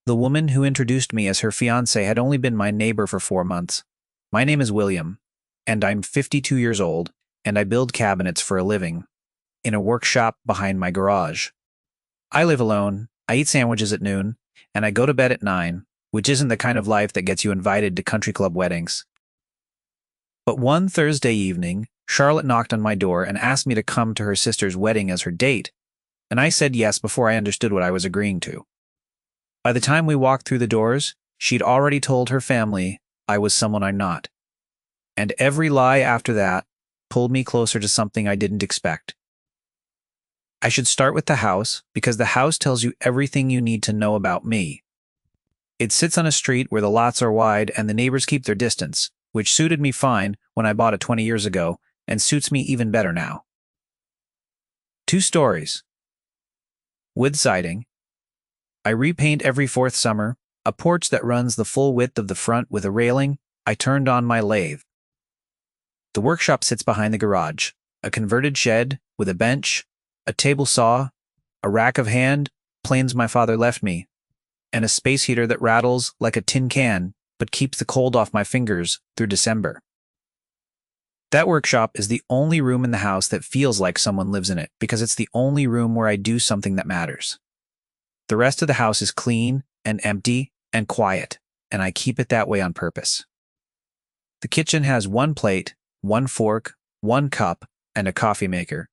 The woman who introduced me as her fiancé had only been my neighbor for 4 months. My name is William, and I'm 52 years old, and I build cabinets for a living in a workshop behind my garage. I live alone, I eat sandwiches at noon, and I go to bed at 9, which isn't the kind of life that gets you invited to country club weddings. But one Thursday evening, Charlotte knocked on my door and asked me to come to her sister's wedding as her date, and I said yes before I understood what I was agreeing to. By the time we walked through the doors, she'd already told her family I was someone I'm not. And every lie after that pulled me closer to something I didn't expect. I should start with the house because the house tells you everything you need to know about me. It sits on a street where the lots are wide and the neighbors keep their distance, which suited me fine when I bought it 20 years ago and suits me even better now. 2 stories. Wood siding. I repaint every 4th summer, a porch that runs the full width of the front with a railing. I turned on my lathe. The workshop sits behind the garage, a converted shed with a bench, a table saw, a rack of hand planes my father left me, and a space heater that rattles like a tin can but keeps the cold off my fingers through December. That workshop is the only room in the house that feels like someone lives in it because it's the only room where I do something that matters. The rest of the house is clean and empty and quiet, and I keep it that way on purpose. The kitchen has 1 plate, 1 fork, 1 cup, and a coffee maker.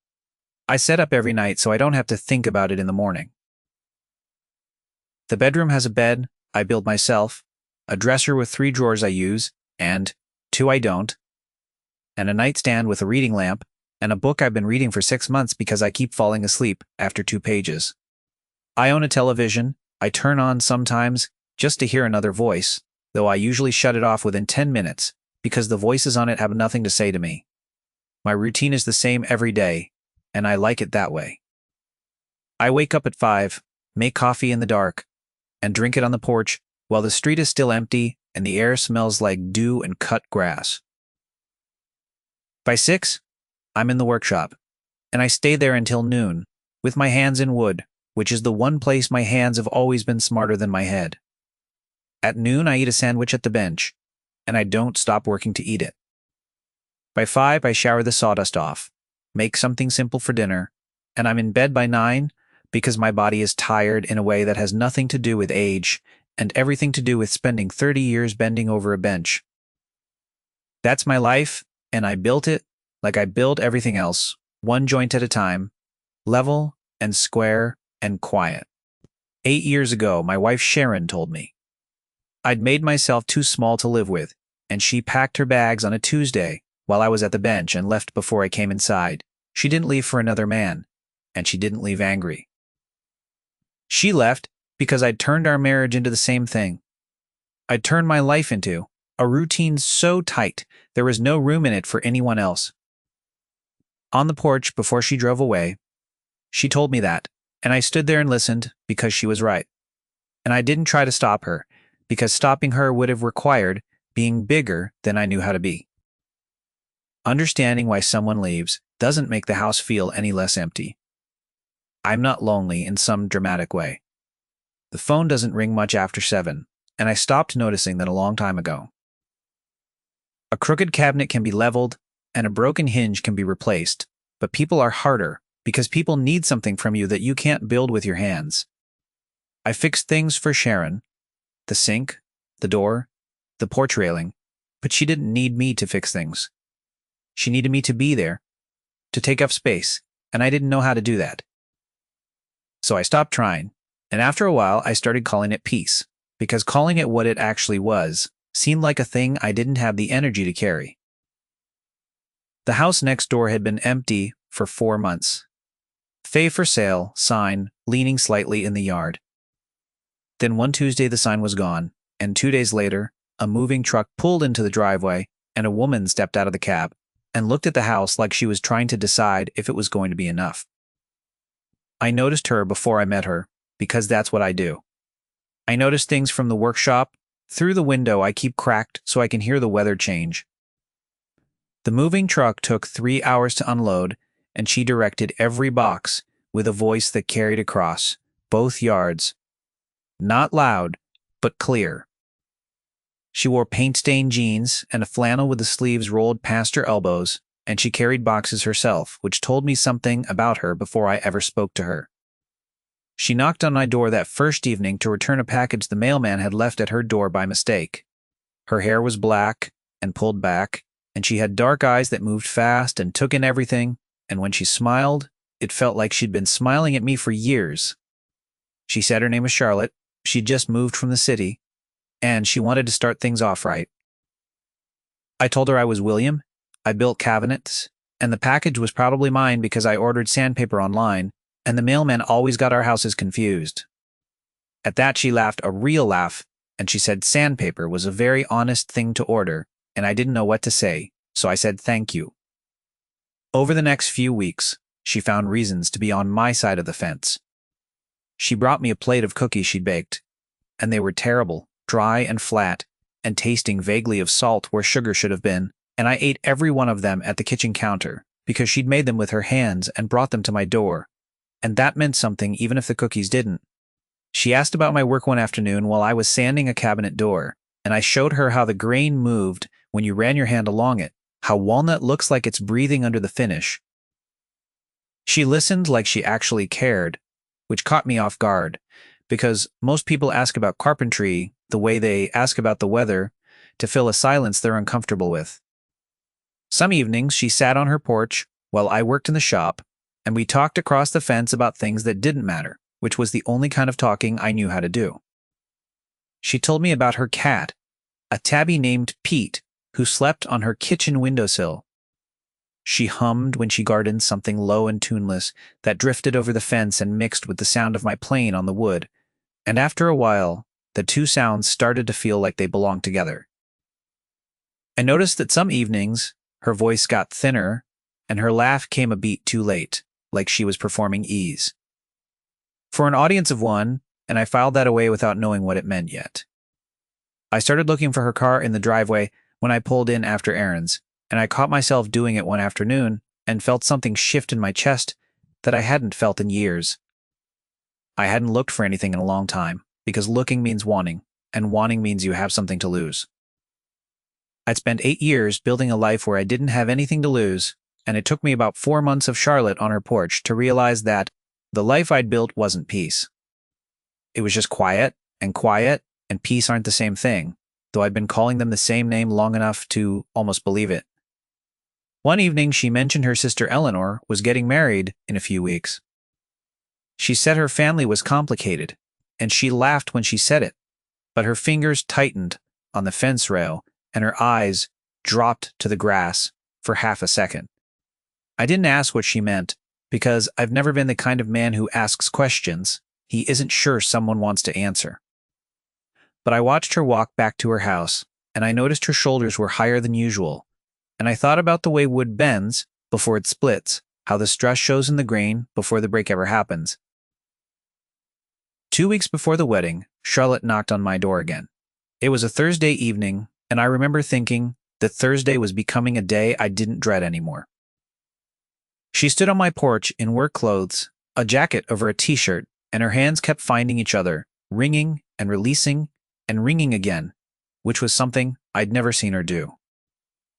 I set up every night so I don't have to think about it in the morning. The bedroom has a bed I build myself, a dresser with 3 drawers I use, and 2 I don't, and a nightstand with a reading lamp, and a book I've been reading for 6 months because I keep falling asleep after 2 pages. I own a television I turn on sometimes just to hear another voice, though I usually shut it off within 10 minutes because the voices on it have nothing to say to me. My routine is the same every day, and I like it that way. I wake up at 5, make coffee in the dark, and drink it on the porch while the street is still empty and the air smells like dew and cut grass. By 6, I'm in the workshop, and I stay there until noon, with my hands in wood, which is the one place my hands have always been smarter than my head. At noon, I eat a sandwich at the bench, and I don't stop working to eat it. By 5, I shower the sawdust off, make something simple for dinner, and I'm in bed by 9 because my body is tired in a way that has nothing to do with age and everything to do with spending 30 years bending over a bench. That's my life, and I built it like I build everything else, 1 joint at a time, level and square and quiet. 8 years ago, my wife Sharon told me I'd made myself too small to live with, and she packed her bags on a Tuesday while I was at the bench and left before I came inside. She didn't leave for another man, and she didn't leave angry. She left because I'd turned our marriage into the same thing. I'd turned my life into a routine so tight there was no room in it for anyone else. On the porch before she drove away, she told me that, and I stood there and listened because she was right. And I didn't try to stop her, because stopping her would have required being bigger than I knew how to be. Understanding why someone leaves doesn't make the house feel any less empty. I'm not lonely in some dramatic way. The phone doesn't ring much after 7, and I stopped noticing that a long time ago. A crooked cabinet can be leveled, and a broken hinge can be replaced, but people are harder because people need something from you that you can't build with your hands. I fixed things for Sharon, the sink, the door, the porch railing, but she didn't need me to fix things. She needed me to be there, to take up space, and I didn't know how to do that. So I stopped trying, and after a while I started calling it peace, because calling it what it actually was seemed like a thing I didn't have the energy to carry. The house next door had been empty for 4 months. Faye for sale sign leaning slightly in the yard. Then one Tuesday the sign was gone, and 2 days later, a moving truck pulled into the driveway and a woman stepped out of the cab and looked at the house like she was trying to decide if it was going to be enough. I noticed her before I met her, because that's what I do. I notice things from the workshop. Through the window I keep cracked so I can hear the weather change. The moving truck took 3 hours to unload, and she directed every box with a voice that carried across both yards. Not loud, but clear. She wore paint-stained jeans and a flannel with the sleeves rolled past her elbows, and she carried boxes herself, which told me something about her before I ever spoke to her. She knocked on my door that first evening to return a package the mailman had left at her door by mistake. Her hair was black and pulled back, and she had dark eyes that moved fast and took in everything, and when she smiled, it felt like she'd been smiling at me for years. She said her name was Charlotte, she'd just moved from the city, and she wanted to start things off right. I told her I was William, I built cabinets, and the package was probably mine because I ordered sandpaper online, and the mailman always got our houses confused. At that she laughed a real laugh, and she said sandpaper was a very honest thing to order, and I didn't know what to say, so I said thank you. Over the next few weeks, she found reasons to be on my side of the fence. She brought me a plate of cookies she'd baked, and they were terrible, dry and flat, and tasting vaguely of salt where sugar should have been, and I ate every one of them at the kitchen counter because she'd made them with her hands and brought them to my door, and that meant something even if the cookies didn't. She asked about my work one afternoon while I was sanding a cabinet door, and I showed her how the grain moved when you ran your hand along it, how walnut looks like it's breathing under the finish. She listened like she actually cared, which caught me off guard, because most people ask about carpentry the way they ask about the weather, to fill a silence they're uncomfortable with. Some evenings she sat on her porch while I worked in the shop, and we talked across the fence about things that didn't matter, which was the only kind of talking I knew how to do. She told me about her cat, a tabby named Pete, who slept on her kitchen windowsill. She hummed when she gardened something low and tuneless that drifted over the fence and mixed with the sound of my playing on the wood, and after a while, the two sounds started to feel like they belonged together. I noticed that some evenings, her voice got thinner, and her laugh came a beat too late, like she was performing ease. For an audience of one, and I filed that away without knowing what it meant yet. I started looking for her car in the driveway when I pulled in after errands, and I caught myself doing it one afternoon and felt something shift in my chest that I hadn't felt in years. I hadn't looked for anything in a long time, because looking means wanting, and wanting means you have something to lose. I'd spent 8 years building a life where I didn't have anything to lose, and it took me about 4 months of Charlotte on her porch to realize that the life I'd built wasn't peace. It was just quiet and peace aren't the same thing, though I'd been calling them the same name long enough to almost believe it. One evening she mentioned her sister Eleanor was getting married in a few weeks. She said her family was complicated, and she laughed when she said it, but her fingers tightened on the fence rail and her eyes dropped to the grass for half a second. I didn't ask what she meant, because I've never been the kind of man who asks questions he isn't sure someone wants to answer. But I watched her walk back to her house, and I noticed her shoulders were higher than usual, and I thought about the way wood bends before it splits, how the stress shows in the grain before the break ever happens. 2 weeks before the wedding, Charlotte knocked on my door again. It was a Thursday evening, and I remember thinking that Thursday was becoming a day I didn't dread anymore. She stood on my porch in work clothes, a jacket over a t-shirt, and her hands kept finding each other, ringing and releasing and ringing again, which was something I'd never seen her do.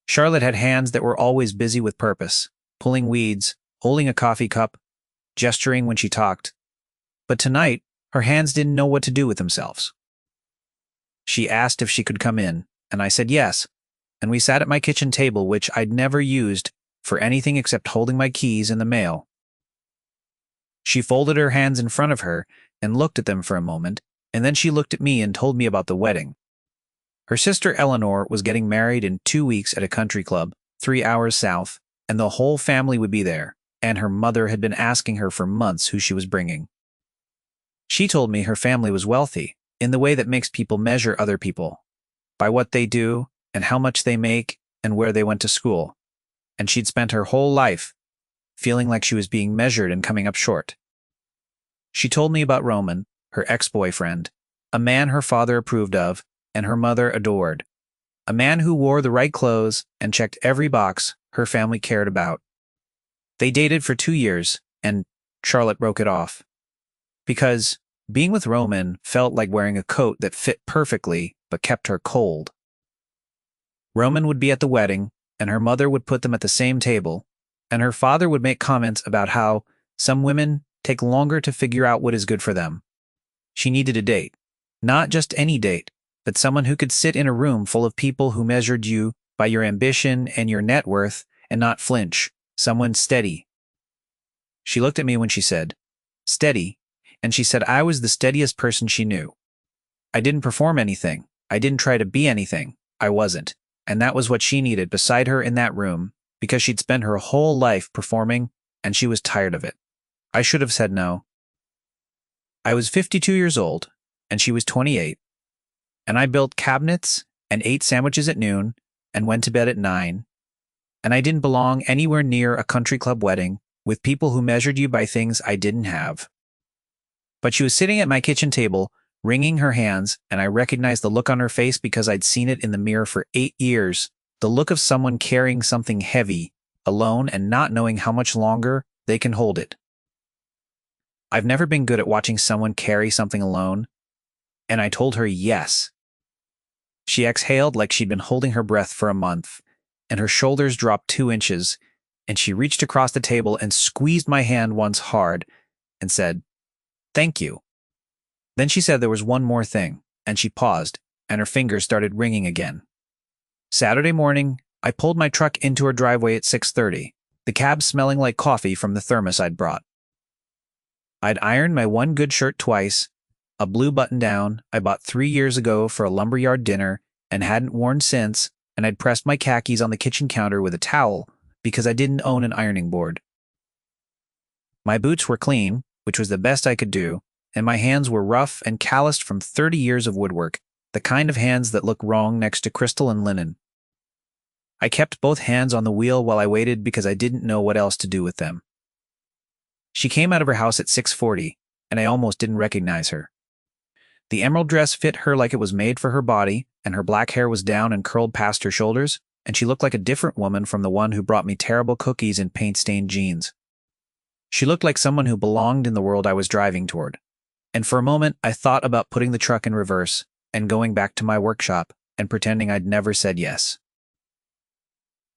Charlotte had hands that were always busy with purpose, pulling weeds, holding a coffee cup, gesturing when she talked. But tonight, her hands didn't know what to do with themselves. She asked if she could come in, and I said yes, and we sat at my kitchen table, which I'd never used for anything except holding my keys and the mail. She folded her hands in front of her and looked at them for a moment, and then she looked at me and told me about the wedding. Her sister Eleanor was getting married in 2 weeks at a country club, 3 hours south, and the whole family would be there, and her mother had been asking her for months who she was bringing. She told me her family was wealthy, in the way that makes people measure other people, by what they do and how much they make and where they went to school, and she'd spent her whole life feeling like she was being measured and coming up short. She told me about Roman, her ex-boyfriend, a man her father approved of and her mother adored, a man who wore the right clothes and checked every box her family cared about. They dated for 2 years, and Charlotte broke it off. Because Being with Roman felt like wearing a coat that fit perfectly but kept her cold. Roman would be at the wedding, and her mother would put them at the same table, and her father would make comments about how some women take longer to figure out what is good for them. She needed a date. Not just any date, but someone who could sit in a room full of people who measured you by your ambition and your net worth and not flinch. Someone steady. She looked at me when she said, "Steady," and she said I was the steadiest person she knew. I didn't perform anything. I didn't try to be anything. I wasn't. And that was what she needed beside her in that room, because she'd spent her whole life performing, and she was tired of it. I should have said no. I was 52 years old, and she was 28, and I built cabinets and ate sandwiches at noon and went to bed at 9, and I didn't belong anywhere near a country club wedding with people who measured you by things I didn't have. But she was sitting at my kitchen table, wringing her hands, and I recognized the look on her face because I'd seen it in the mirror for 8 years, the look of someone carrying something heavy, alone and not knowing how much longer they can hold it. I've never been good at watching someone carry something alone, and I told her yes. She exhaled like she'd been holding her breath for a month, and her shoulders dropped 2 inches, and she reached across the table and squeezed my hand once hard and said, "Thank you." Then she said there was one more thing, and she paused, and her fingers started ringing again. Saturday morning, I pulled my truck into her driveway at 6:30, the cab smelling like coffee from the thermos I'd brought. I'd ironed my one good shirt twice, a blue button-down I bought 3 years ago for a lumberyard dinner and hadn't worn since, and I'd pressed my khakis on the kitchen counter with a towel because I didn't own an ironing board. My boots were clean, which was the best I could do, and my hands were rough and calloused from 30 years of woodwork, the kind of hands that look wrong next to crystal and linen. I kept both hands on the wheel while I waited because I didn't know what else to do with them. She came out of her house at 6:40, and I almost didn't recognize her. The emerald dress fit her like it was made for her body, and her black hair was down and curled past her shoulders, and she looked like a different woman from the one who brought me terrible cookies in paint-stained jeans. She looked like someone who belonged in the world I was driving toward. And for a moment, I thought about putting the truck in reverse and going back to my workshop and pretending I'd never said yes.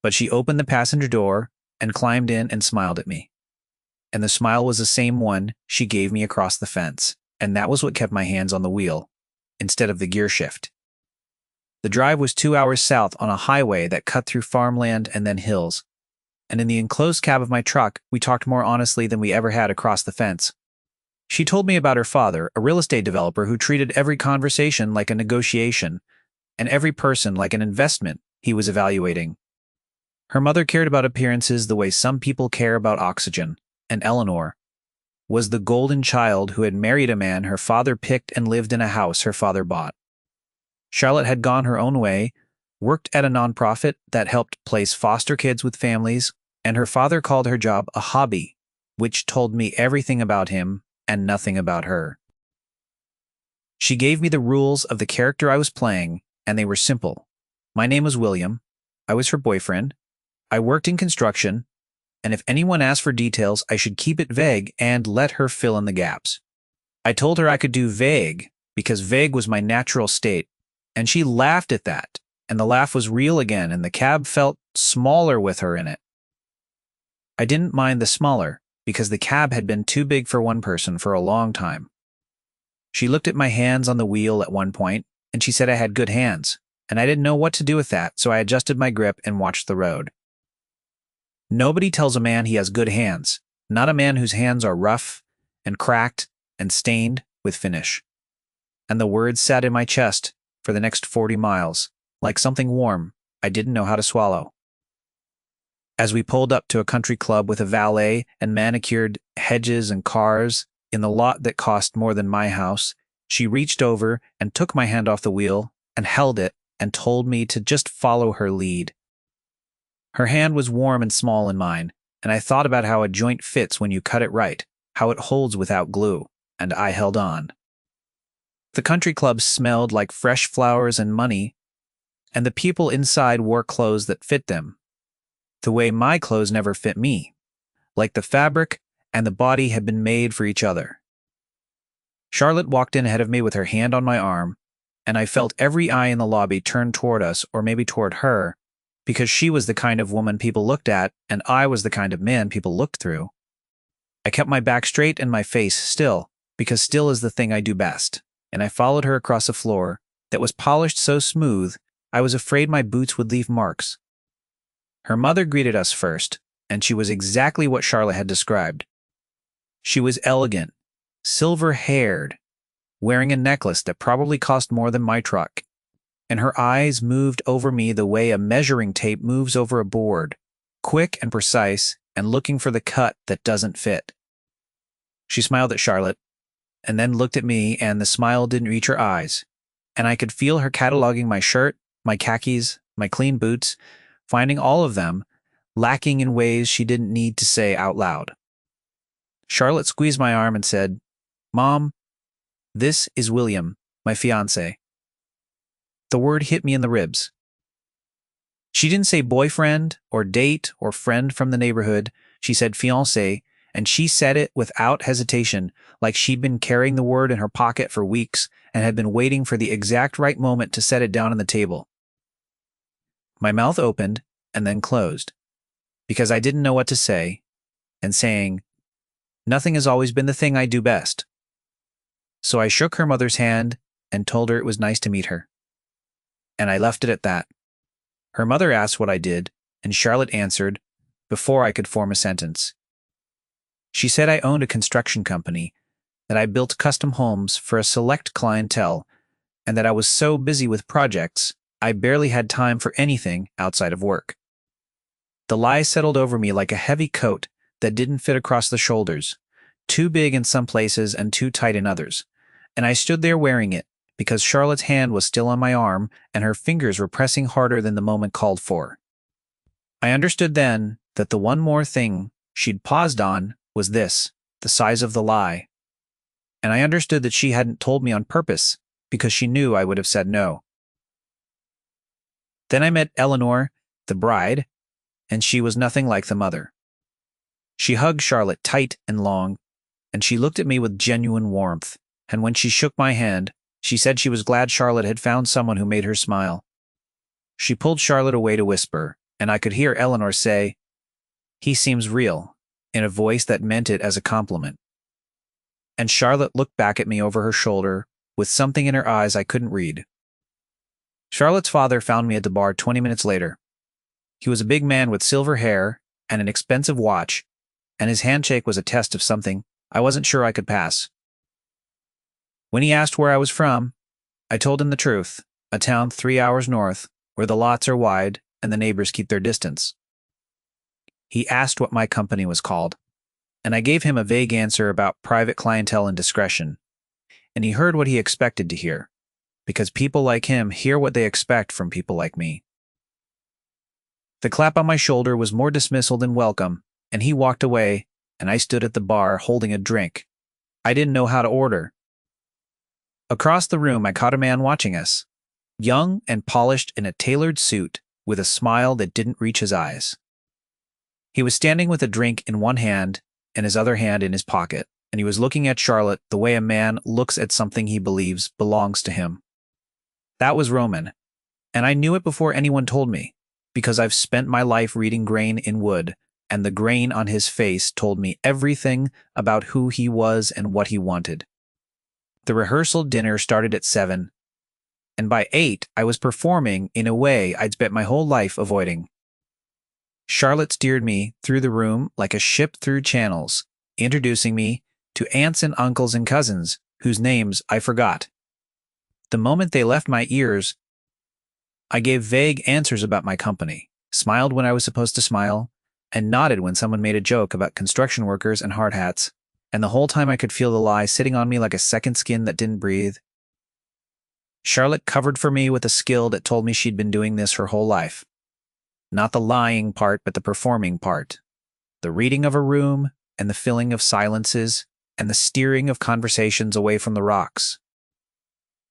But she opened the passenger door and climbed in and smiled at me. And the smile was the same one she gave me across the fence, and that was what kept my hands on the wheel, instead of the gear shift. The drive was 2 hours south on a highway that cut through farmland and then hills, and in the enclosed cab of my truck, we talked more honestly than we ever had across the fence. She told me about her father, a real estate developer who treated every conversation like a negotiation, and every person like an investment he was evaluating. Her mother cared about appearances the way some people care about oxygen, and Eleanor was the golden child who had married a man her father picked and lived in a house her father bought. Charlotte had gone her own way, worked at a nonprofit that helped place foster kids with families, and her father called her job a hobby, which told me everything about him and nothing about her. She gave me the rules of the character I was playing, and they were simple. My name was William. I was her boyfriend. I worked in construction, and if anyone asked for details, I should keep it vague and let her fill in the gaps. I told her I could do vague because vague was my natural state, and she laughed at that, and the laugh was real again, and the cab felt smaller with her in it. I didn't mind the smaller, because the cab had been too big for one person for a long time. She looked at my hands on the wheel at one point, and she said I had good hands, and I didn't know what to do with that, so I adjusted my grip and watched the road. Nobody tells a man he has good hands, not a man whose hands are rough and cracked and stained with finish. And the words sat in my chest for the next 40 miles, like something warm I didn't know how to swallow. As we pulled up to a country club with a valet and manicured hedges and cars in the lot that cost more than my house, she reached over and took my hand off the wheel and held it and told me to just follow her lead. Her hand was warm and small in mine, and I thought about how a joint fits when you cut it right, how it holds without glue, and I held on. The country club smelled like fresh flowers and money, and the people inside wore clothes that fit them, the way my clothes never fit me, like the fabric and the body had been made for each other. Charlotte walked in ahead of me with her hand on my arm, and I felt every eye in the lobby turn toward us, or maybe toward her, because she was the kind of woman people looked at, and I was the kind of man people looked through. I kept my back straight and my face still, because still is the thing I do best, and I followed her across a floor that was polished so smooth I was afraid my boots would leave marks. Her mother greeted us first, and she was exactly what Charlotte had described. She was elegant, silver-haired, wearing a necklace that probably cost more than my truck, and her eyes moved over me the way a measuring tape moves over a board, quick and precise and looking for the cut that doesn't fit. She smiled at Charlotte, and then looked at me, and the smile didn't reach her eyes, and I could feel her cataloging my shirt, my khakis, my clean boots, finding all of them lacking in ways she didn't need to say out loud. Charlotte squeezed my arm and said, "Mom, this is William, my fiancé." The word hit me in the ribs. She didn't say boyfriend or date or friend from the neighborhood. She said fiancé, and she said it without hesitation, like she'd been carrying the word in her pocket for weeks and had been waiting for the exact right moment to set it down on the table. My mouth opened and then closed, because I didn't know what to say, and saying, "Nothing has always been the thing I do best." So I shook her mother's hand and told her it was nice to meet her. And I left it at that. Her mother asked what I did, and Charlotte answered before I could form a sentence. She said I owned a construction company, that I built custom homes for a select clientele, and that I was so busy with projects, I barely had time for anything outside of work. The lie settled over me like a heavy coat that didn't fit across the shoulders, too big in some places and too tight in others, and I stood there wearing it, because Charlotte's hand was still on my arm and her fingers were pressing harder than the moment called for. I understood then that the one more thing she'd paused on was this, the size of the lie. And I understood that she hadn't told me on purpose, because she knew I would have said no. Then I met Eleanor, the bride, and she was nothing like the mother. She hugged Charlotte tight and long, and she looked at me with genuine warmth, and when she shook my hand, she said she was glad Charlotte had found someone who made her smile. She pulled Charlotte away to whisper, and I could hear Eleanor say, "He seems real," in a voice that meant it as a compliment. And Charlotte looked back at me over her shoulder with something in her eyes I couldn't read. Charlotte's father found me at the bar 20 minutes later. He was a big man with silver hair and an expensive watch, and his handshake was a test of something I wasn't sure I could pass. When he asked where I was from, I told him the truth, a town 3 hours north, where the lots are wide and the neighbors keep their distance. He asked what my company was called, and I gave him a vague answer about private clientele and discretion, and he heard what he expected to hear, because people like him hear what they expect from people like me. The clap on my shoulder was more dismissal than welcome, and he walked away, and I stood at the bar holding a drink. I didn't know how to order. Across the room, I caught a man watching us, young and polished in a tailored suit, with a smile that didn't reach his eyes. He was standing with a drink in one hand and his other hand in his pocket, and he was looking at Charlotte the way a man looks at something he believes belongs to him. That was Roman, and I knew it before anyone told me, because I've spent my life reading grain in wood, and the grain on his face told me everything about who he was and what he wanted. The rehearsal dinner started at 7, and by 8 I was performing in a way I'd spent my whole life avoiding. Charlotte steered me through the room like a ship through channels, introducing me to aunts and uncles and cousins, whose names I forgot. The moment they left my ears, I gave vague answers about my company, smiled when I was supposed to smile, and nodded when someone made a joke about construction workers and hard hats, and the whole time I could feel the lie sitting on me like a second skin that didn't breathe. Charlotte covered for me with a skill that told me she'd been doing this her whole life. Not the lying part, but the performing part. The reading of a room, and the filling of silences, and the steering of conversations away from the rocks.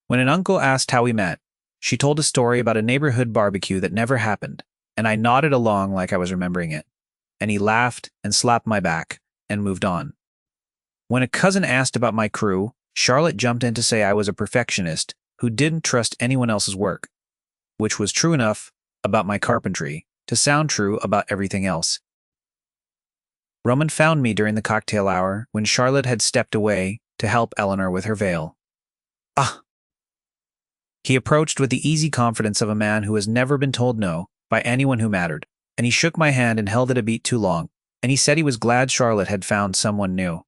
When an uncle asked how we met, she told a story about a neighborhood barbecue that never happened, and I nodded along like I was remembering it, and he laughed and slapped my back and moved on. When a cousin asked about my crew, Charlotte jumped in to say I was a perfectionist who didn't trust anyone else's work, which was true enough about my carpentry to sound true about everything else. Roman found me during the cocktail hour when Charlotte had stepped away to help Eleanor with her veil. Ah! He approached with the easy confidence of a man who has never been told no by anyone who mattered, and he shook my hand and held it a beat too long, and he said he was glad Charlotte had found someone new.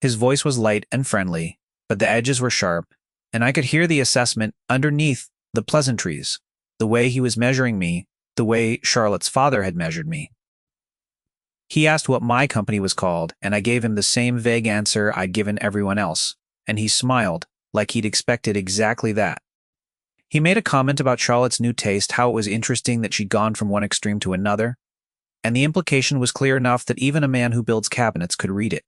His voice was light and friendly, but the edges were sharp, and I could hear the assessment underneath the pleasantries, the way he was measuring me, the way Charlotte's father had measured me. He asked what my company was called, and I gave him the same vague answer I'd given everyone else, and he smiled like he'd expected exactly that. He made a comment about Charlotte's new taste, how it was interesting that she'd gone from one extreme to another, and the implication was clear enough that even a man who builds cabinets could read it.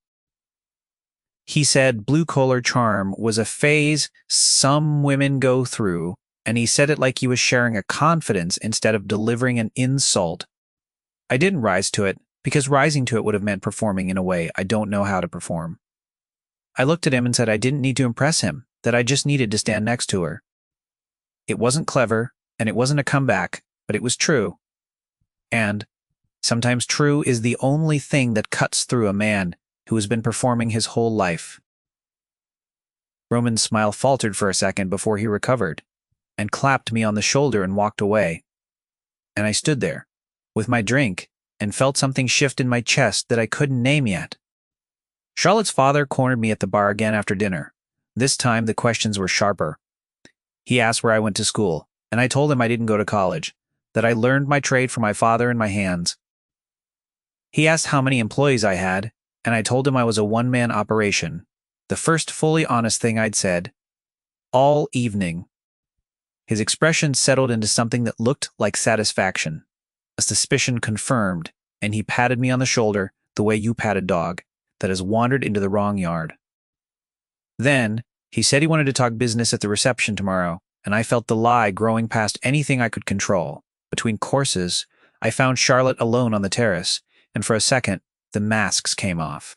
He said blue-collar charm was a phase some women go through, and he said it like he was sharing a confidence instead of delivering an insult. I didn't rise to it, because rising to it would have meant performing in a way I don't know how to perform. I looked at him and said I didn't need to impress him, that I just needed to stand next to her. It wasn't clever, and it wasn't a comeback, but it was true. And sometimes true is the only thing that cuts through a man who has been performing his whole life. Roman's smile faltered for a second before he recovered, and clapped me on the shoulder and walked away. And I stood there, with my drink, and felt something shift in my chest that I couldn't name yet. Charlotte's father cornered me at the bar again after dinner. This time the questions were sharper. He asked where I went to school, and I told him I didn't go to college, that I learned my trade from my father and my hands. He asked how many employees I had, and I told him I was a one-man operation, the first fully honest thing I'd said all evening. His expression settled into something that looked like satisfaction, a suspicion confirmed, and he patted me on the shoulder the way you pat a dog that has wandered into the wrong yard. Then, he said he wanted to talk business at the reception tomorrow, and I felt the lie growing past anything I could control. Between courses, I found Charlotte alone on the terrace, and for a second, the masks came off.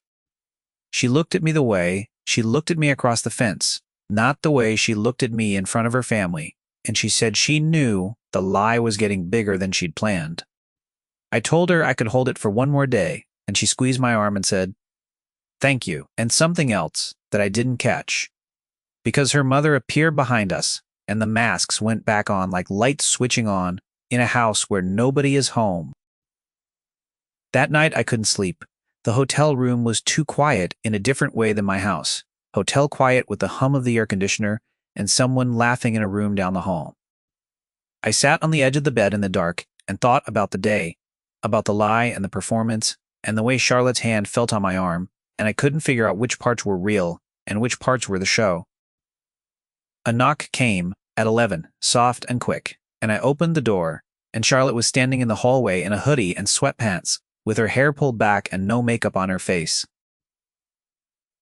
She looked at me the way she looked at me across the fence, not the way she looked at me in front of her family, and she said she knew the lie was getting bigger than she'd planned. I told her I could hold it for one more day, and she squeezed my arm and said, "Thank you," and something else that I didn't catch, because her mother appeared behind us, and the masks went back on like lights switching on in a house where nobody is home. That night I couldn't sleep. The hotel room was too quiet in a different way than my house. Hotel quiet with the hum of the air conditioner and someone laughing in a room down the hall. I sat on the edge of the bed in the dark and thought about the day, about the lie and the performance, and the way Charlotte's hand felt on my arm, and I couldn't figure out which parts were real and which parts were the show. A knock came at 11, soft and quick, and I opened the door, and Charlotte was standing in the hallway in a hoodie and sweatpants, with her hair pulled back and no makeup on her face.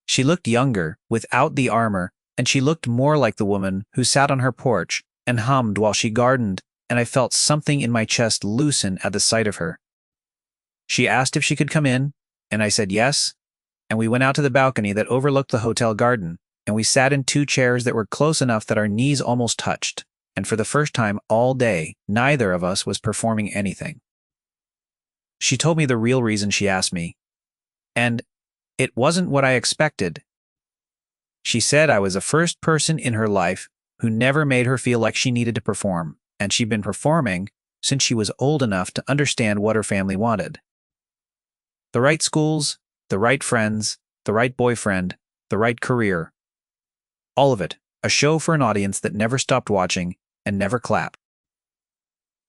She looked younger, without the armor, and she looked more like the woman who sat on her porch and hummed while she gardened, and I felt something in my chest loosen at the sight of her. She asked if she could come in, and I said yes, and we went out to the balcony that overlooked the hotel garden, and we sat in two chairs that were close enough that our knees almost touched, and for the first time all day, neither of us was performing anything. She told me the real reason she asked me, and it wasn't what I expected. She said I was the first person in her life who never made her feel like she needed to perform, and she'd been performing since she was old enough to understand what her family wanted. The right schools, the right friends, the right boyfriend, the right career. All of it, a show for an audience that never stopped watching and never clapped.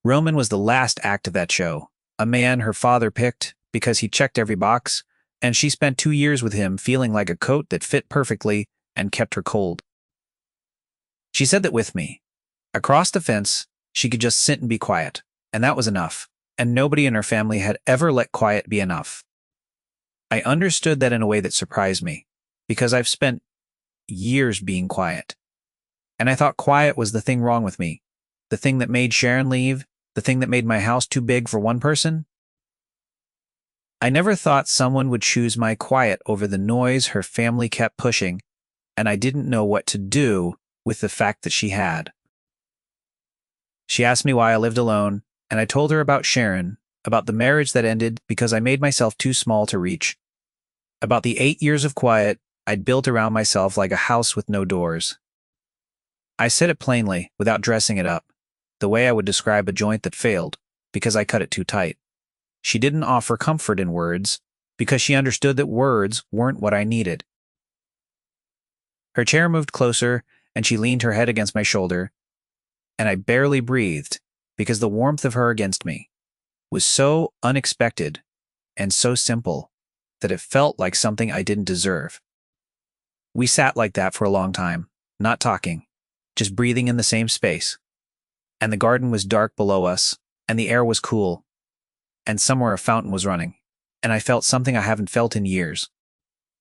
Roman was the last act of that show, a man her father picked because he checked every box, and she spent 2 years with him feeling like a coat that fit perfectly and kept her cold. She said that with me, across the fence, she could just sit and be quiet, and that was enough, and nobody in her family had ever let quiet be enough. I understood that in a way that surprised me, because I've spent years being quiet, and I thought quiet was the thing wrong with me, the thing that made Sharon leave, the thing that made my house too big for one person. I never thought someone would choose my quiet over the noise her family kept pushing, and I didn't know what to do with the fact that she had. She asked me why I lived alone, and I told her about Sharon, about the marriage that ended because I made myself too small to reach, about the 8 years of quiet I'd built around myself like a house with no doors. I said it plainly, without dressing it up, the way I would describe a joint that failed, because I cut it too tight. She didn't offer comfort in words, because she understood that words weren't what I needed. Her chair moved closer, and she leaned her head against my shoulder, and I barely breathed, because the warmth of her against me was so unexpected and so simple that it felt like something I didn't deserve. We sat like that for a long time, not talking, just breathing in the same space. And the garden was dark below us, and the air was cool, and somewhere a fountain was running, and I felt something I haven't felt in years.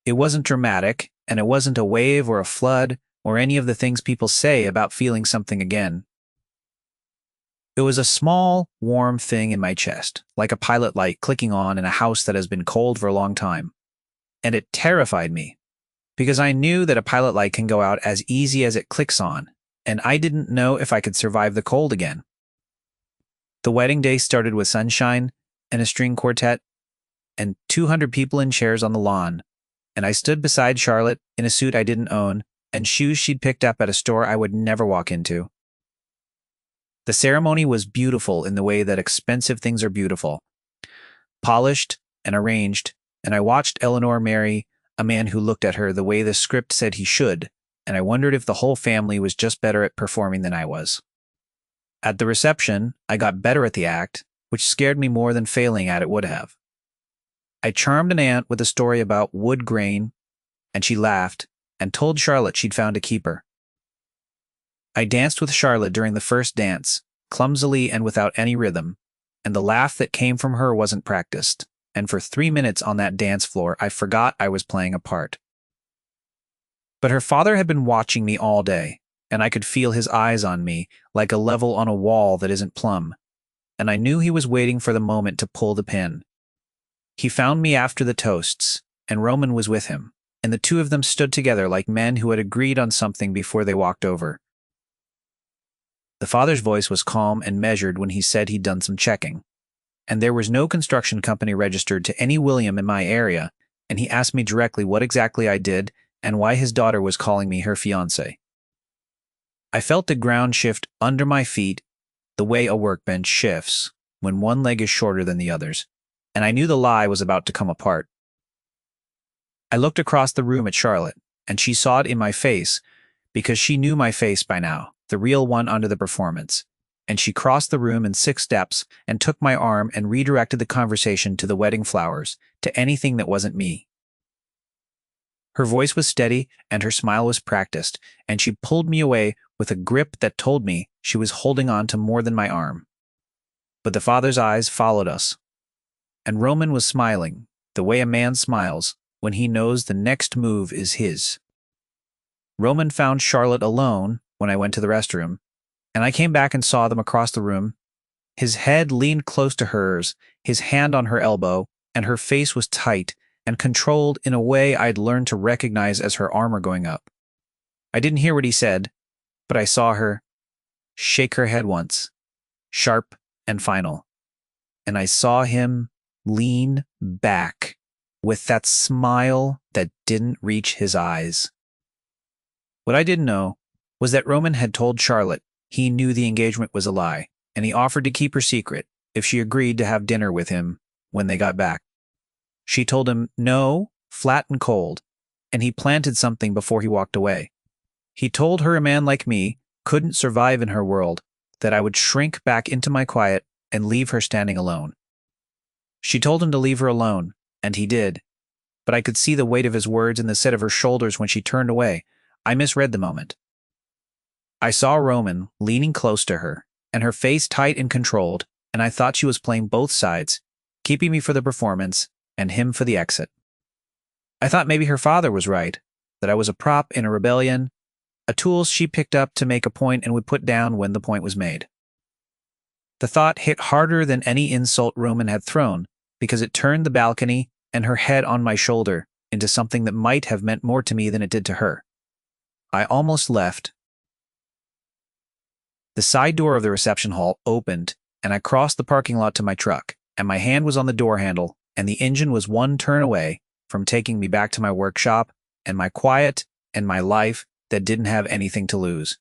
It wasn't dramatic, and it wasn't a wave or a flood or any of the things people say about feeling something again. It was a small, warm thing in my chest, like a pilot light clicking on in a house that has been cold for a long time. And it terrified me, because I knew that a pilot light can go out as easy as it clicks on, and I didn't know if I could survive the cold again. The wedding day started with sunshine and a string quartet and 200 people in chairs on the lawn, and I stood beside Charlotte in a suit I didn't own and shoes she'd picked up at a store I would never walk into. The ceremony was beautiful in the way that expensive things are beautiful, polished and arranged, and I watched Eleanor marry a man who looked at her the way the script said he should, and I wondered if the whole family was just better at performing than I was. At the reception, I got better at the act, which scared me more than failing at it would have. I charmed an aunt with a story about wood grain, and she laughed and told Charlotte she'd found a keeper. I danced with Charlotte during the first dance, clumsily and without any rhythm, and the laugh that came from her wasn't practiced, and for 3 minutes on that dance floor I forgot I was playing a part. But her father had been watching me all day, and I could feel his eyes on me like a level on a wall that isn't plumb, and I knew he was waiting for the moment to pull the pin. He found me after the toasts, and Roman was with him, and the two of them stood together like men who had agreed on something before they walked over. The father's voice was calm and measured when he said he'd done some checking, and there was no construction company registered to any William in my area, and he asked me directly what exactly I did and why his daughter was calling me her fiancé. I felt the ground shift under my feet the way a workbench shifts when one leg is shorter than the others, and I knew the lie was about to come apart. I looked across the room at Charlotte, and she saw it in my face because she knew my face by now, the real one under the performance, and she crossed the room in 6 steps and took my arm and redirected the conversation to the wedding flowers, to anything that wasn't me. Her voice was steady and her smile was practiced, and she pulled me away with a grip that told me she was holding on to more than my arm. But the father's eyes followed us, and Roman was smiling, the way a man smiles when he knows the next move is his. Roman found Charlotte alone when I went to the restroom, and I came back and saw them across the room. His head leaned close to hers, his hand on her elbow, and her face was tight and controlled in a way I'd learned to recognize as her armor going up. I didn't hear what he said, but I saw her shake her head once, sharp and final, and I saw him lean back with that smile that didn't reach his eyes. What I didn't know was that Roman had told Charlotte he knew the engagement was a lie, and he offered to keep her secret if she agreed to have dinner with him when they got back. She told him no, flat and cold, and he planted something before he walked away. He told her a man like me couldn't survive in her world, that I would shrink back into my quiet and leave her standing alone. She told him to leave her alone, and he did, but I could see the weight of his words in the set of her shoulders when she turned away. I misread the moment. I saw Roman leaning close to her, and her face tight and controlled, and I thought she was playing both sides, keeping me for the performance and him for the exit. I thought maybe her father was right, that I was a prop in a rebellion, a tool she picked up to make a point and would put down when the point was made. The thought hit harder than any insult Roman had thrown, because it turned the balcony and her head on my shoulder into something that might have meant more to me than it did to her. I almost left. The side door of the reception hall opened, and I crossed the parking lot to my truck, and my hand was on the door handle, and the engine was one turn away from taking me back to my workshop and my quiet and my life that didn't have anything to lose.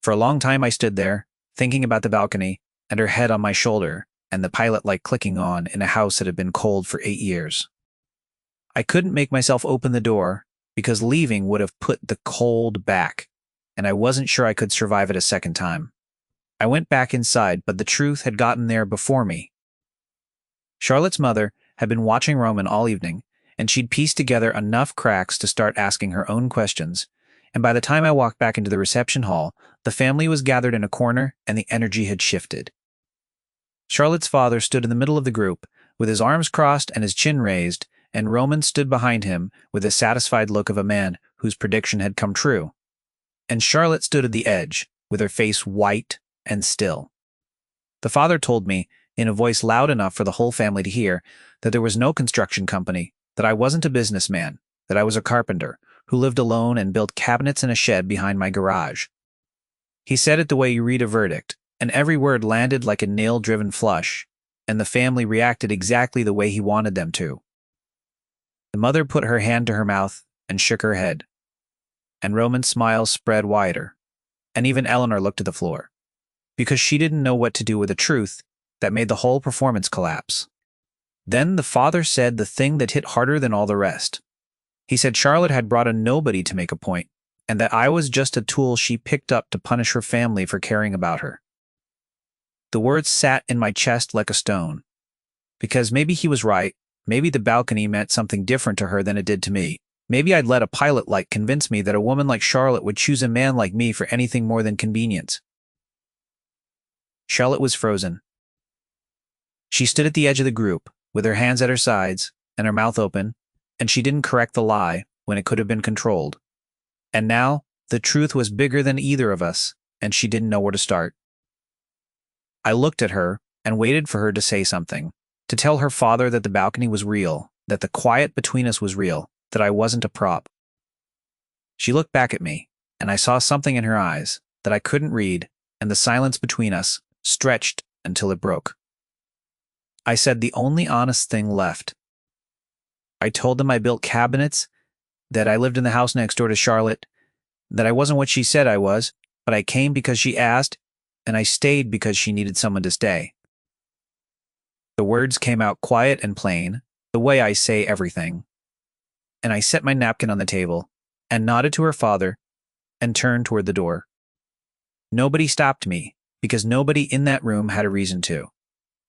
For a long time I stood there, thinking about the balcony and her head on my shoulder and the pilot light clicking on in a house that had been cold for 8 years. I couldn't make myself open the door because leaving would have put the cold back, and I wasn't sure I could survive it a second time. I went back inside, but the truth had gotten there before me. Charlotte's mother had been watching Roman all evening, and she'd pieced together enough cracks to start asking her own questions, and by the time I walked back into the reception hall, the family was gathered in a corner and the energy had shifted. Charlotte's father stood in the middle of the group, with his arms crossed and his chin raised, and Roman stood behind him with the satisfied look of a man whose prediction had come true. And Charlotte stood at the edge, with her face white and still. The father told me, in a voice loud enough for the whole family to hear, that there was no construction company, that I wasn't a businessman, that I was a carpenter, who lived alone and built cabinets in a shed behind my garage. He said it the way you read a verdict, and every word landed like a nail-driven flush, and the family reacted exactly the way he wanted them to. The mother put her hand to her mouth and shook her head, and Roman's smile spread wider, and even Eleanor looked at the floor, because she didn't know what to do with a truth that made the whole performance collapse. Then the father said the thing that hit harder than all the rest. He said Charlotte had brought a nobody to make a point, and that I was just a tool she picked up to punish her family for caring about her. The words sat in my chest like a stone, because maybe he was right, maybe the balcony meant something different to her than it did to me. Maybe I'd let a pilot light convince me that a woman like Charlotte would choose a man like me for anything more than convenience. Charlotte was frozen. She stood at the edge of the group, with her hands at her sides and her mouth open, and she didn't correct the lie when it could have been controlled. And now, the truth was bigger than either of us, and she didn't know where to start. I looked at her and waited for her to say something, to tell her father that the balcony was real, that the quiet between us was real, that I wasn't a prop. She looked back at me, and I saw something in her eyes that I couldn't read, and the silence between us stretched until it broke. I said the only honest thing left. I told them I built cabinets, that I lived in the house next door to Charlotte, that I wasn't what she said I was, but I came because she asked, and I stayed because she needed someone to stay. The words came out quiet and plain, the way I say everything. And I set my napkin on the table, and nodded to her father, and turned toward the door. Nobody stopped me, because nobody in that room had a reason to.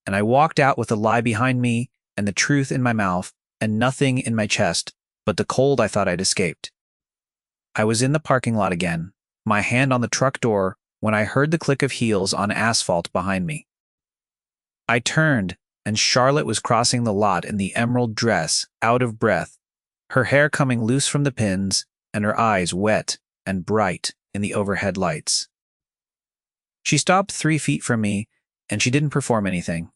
And I walked out with the lie behind me, and the truth in my mouth, and nothing in my chest but the cold I thought I'd escaped. I was in the parking lot again, my hand on the truck door, when I heard the click of heels on asphalt behind me. I turned, and Charlotte was crossing the lot in the emerald dress, out of breath, her hair coming loose from the pins, and her eyes wet and bright in the overhead lights. She stopped 3 feet from me, and she didn't perform anything,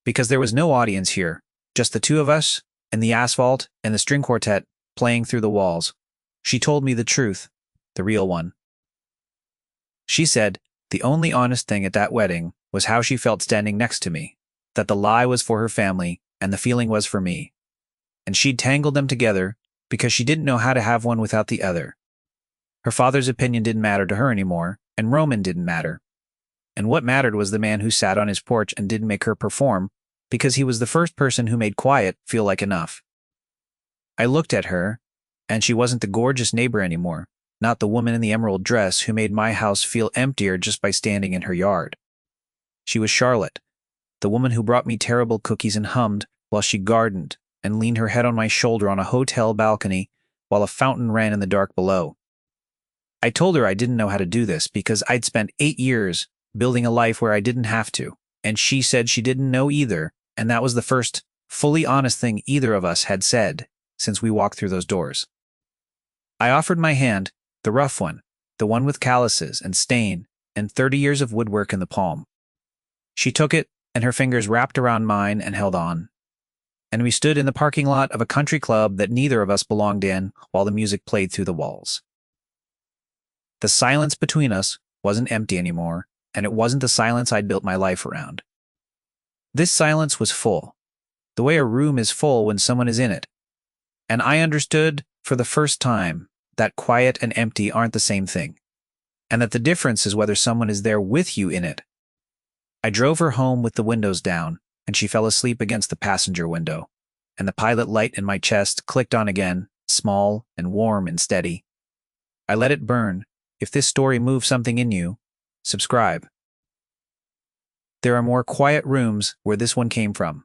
because there was no audience here, just the two of us, and the asphalt, and the string quartet playing through the walls. She told me the truth, the real one. She said the only honest thing at that wedding was how she felt standing next to me, that the lie was for her family and the feeling was for me. And she'd tangled them together because she didn't know how to have one without the other. Her father's opinion didn't matter to her anymore, and Roman didn't matter. And what mattered was the man who sat on his porch and didn't make her perform, because he was the first person who made quiet feel like enough. I looked at her, and she wasn't the gorgeous neighbor anymore, not the woman in the emerald dress who made my house feel emptier just by standing in her yard. She was Charlotte, the woman who brought me terrible cookies and hummed while she gardened and leaned her head on my shoulder on a hotel balcony while a fountain ran in the dark below. I told her I didn't know how to do this because I'd spent 8 years building a life where I didn't have to, and she said she didn't know either, and that was the first fully honest thing either of us had said since we walked through those doors. I offered my hand, the rough one, the one with calluses and stain and 30 years of woodwork in the palm. She took it, and her fingers wrapped around mine and held on. And we stood in the parking lot of a country club that neither of us belonged in while the music played through the walls. The silence between us wasn't empty anymore, and it wasn't the silence I'd built my life around. This silence was full, the way a room is full when someone is in it. And I understood for the first time that quiet and empty aren't the same thing, and that the difference is whether someone is there with you in it. I drove her home with the windows down, and she fell asleep against the passenger window, and the pilot light in my chest clicked on again, small and warm and steady. I let it burn. If this story moves something in you, subscribe. There are more quiet rooms where this one came from.